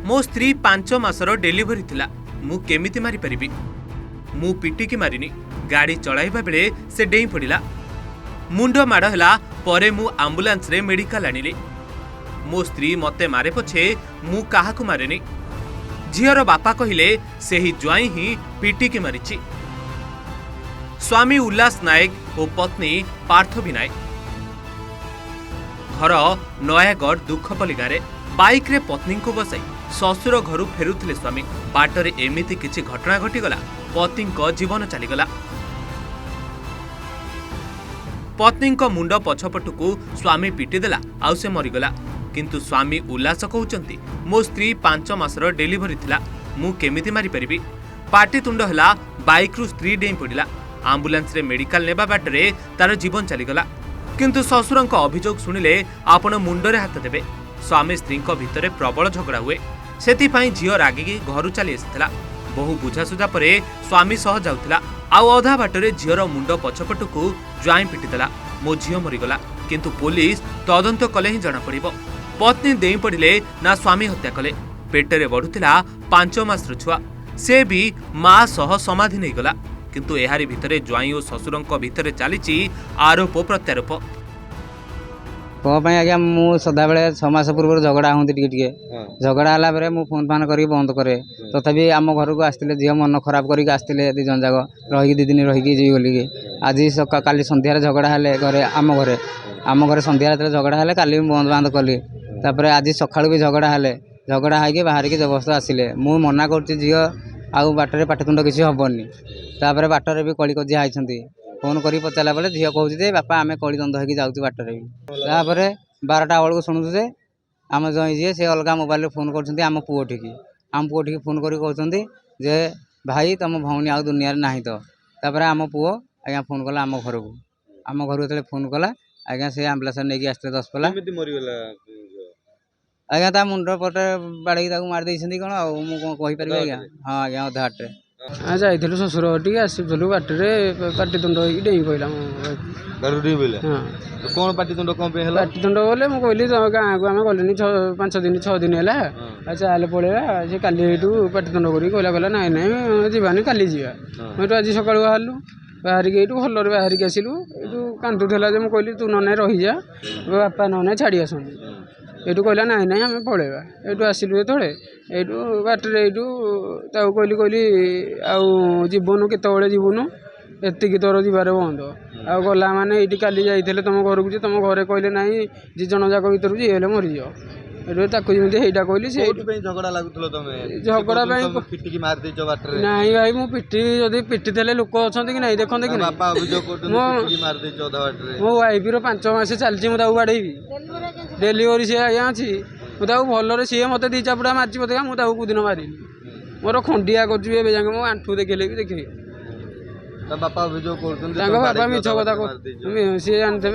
मो स्त्री 5 मासर डेलीवरी थिला मु केमिति मारी परिबी मु पिटिकी मारिनी गाड़ी चलाइबा बेले से डेई पड़िला मुंड माड़ होला परे मु आंबुलांस रे मेडिकल आनिली मो स्त्री मते मारे पछे मु काहाकु मारेनी झियर बापा कहिले सेही ज्वाई ही पिटिकी मारिछि। स्वामी उल्लास नायक और पत्नी पार्थवी नायक घर नयागढ़ दुखपल्ली गाँव बाइक रे पत्नी को बसाई ससुर घर फेरुथिले स्वामी बाटरे एमिति किछि घटना घटीगला पत्नी जीवन चलीगला। पत्नी मुंड पछपटू स्वामी पिटिदेला आउ से मरीगला किंतु स्वामी उल्लास कहउचंती मो स्त्री 5 मासर डेलीवरी थिला मु केमिति मारी परिबी पाटितुंड हला बाइक रु स्त्री डेई पड़िला आंबुलांस रे मेडिकल नेबा बाटरे तार जीवन चलीगला किंतु ससुरंक अभियोग सुनिले आपण मुंडरे हाथ देबे। स्वामी स्त्री भितर प्रबल झगड़ा हुए सेति पई झियो रागिकी घर चली आसिथिला बहु बुझासुझा परे स्वामी सह जाउथिला आउ अधा बाटरे झियर मुंड पछपटू ज्वाई पिटिदेला मो झियो मरीगला किंतु पुलिस तदंत कले ही जना पड़िबो पत्नी देई पड़िले ना स्वामी हत्या कले पेटरे बढ़ुथिला 5 मासर छुआ से भी मां सह समाधि नहीं गला किंतु एहारी भितरे ज्वाई और ससुरंक भितरे चलीची आरोप प्रत्यारोप कौन आज्ञा मु सदा बेले 6 मास पूर्व झगड़ा हूँ टे झगड़ा है बेले मुझे फोन फान कर बंद करे तथापि आम घर को आसते झील मन खराब करके आसते 2 जन जाक रही 2 दिन रही गलिक आज काली सन्धार झगड़ा है घरे आम घरे सन्धार झगड़ा है काली बंद बांध कली तापर आज सका भी झगड़ा है झगड़ा है बाहर की जबरदस्त आसिले मु मना कर झील आउ बाटर पाटितुंड किसी हेनी तापर बाटर भी कली कजिया होती फोन कर पचारा बेले झील कहूँ बापा आम कली द्वंद होगी जाऊँ बाटर भी तापर 12टा बेलू शुणुचु जे आम जई जी से अलग मोबाइल फोन कर आम पुओटी फोन कर कहते जे भाई तुम भौणी आउ दुनिया ना तो तापर आम पुओ आज्ञा फोन कला आम घर जो फोन कला आज्ञा से आम्बुलांस नहीं आसते 10 पला आज्ञा ता मुंड पटे बाड़ी मारी कौन आईपर आज्ञा हाँ आज्ञा अधा हाटे हाँ जाइलु शशुर टे आसलु बाटे पाटितुंड डेई पड़ा कौन पाटितुंड कौन पाटितुंड बोले मुझे कहली गाँव को आम गलुनी 5 दिन 6 दिन है चाल पलैया से काली पाटितुंड कर कहला नाई नाई जीवानी काली जावा आज सका बाहर बाहरिक ये भलर बाहरिक आसलु ये कांदुला मुझे कहली तू ना रही जा बापा ना छाड़ी आस ये कहला नाई नाई आम पलैया ये आसलु ये ये बाटर ये कहली कहली आउ जीवनु केतबले जीवनु एतिक तोर जीवार बंद आ गला मैंने ये काली जाइए तुम घर को तुम घरे कहले ना 2 जन जाक भर जी हेल्ले मरीज ये कहली से झगड़ा लगुल झगड़ा नाई भाई मु पिटी जदि पिटी थे लोक अच्छा कि नहीं देखते कि मो वाइफ 5 मास चलती मुझे बाड़ेबी डेलीवरी सी आज्ञा अच्छी मुझे भलरे सी मत 2 चापुड़ा मार्च पता मुझे कौदिन मारि मोर खंडिया कर मो आंठू देखले भी देखे बापा बापा मिछ कथा सी जानते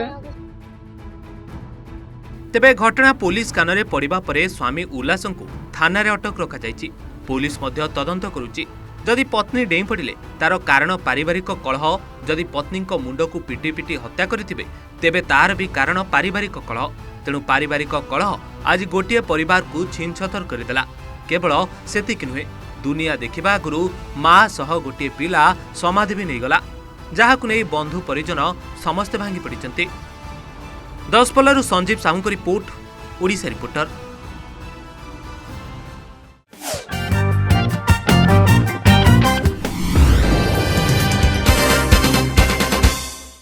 तेबे घटना पुलिस कान रे पड़िबा परे स्वामी उल्लासंकु थाना रे अटक रखा जायछि पुलिस मध्य तदंत करुछि जदि पत्नी डेई पड़िले तार कारण पारिवारिक कलह जदि पत्नी को मुंड को पिटी पिटी हत्या करथिबे तेबे तार भी कारण पारिवारिक कलह तेणु पारिवारिक कलह आज गोटे परिवार को छीन छतर करदेला केवल सेतिक नुहे दुनिया देखिबा आगुरु मां सह गोटे पिला समाधि भी नहीं गला जहाकु नै बंधु परिजन समस्त भांगी पड़िचंती। 10 पल्लारू संजीव साहू को रिपोर्ट ओडिशा रिपोर्टर।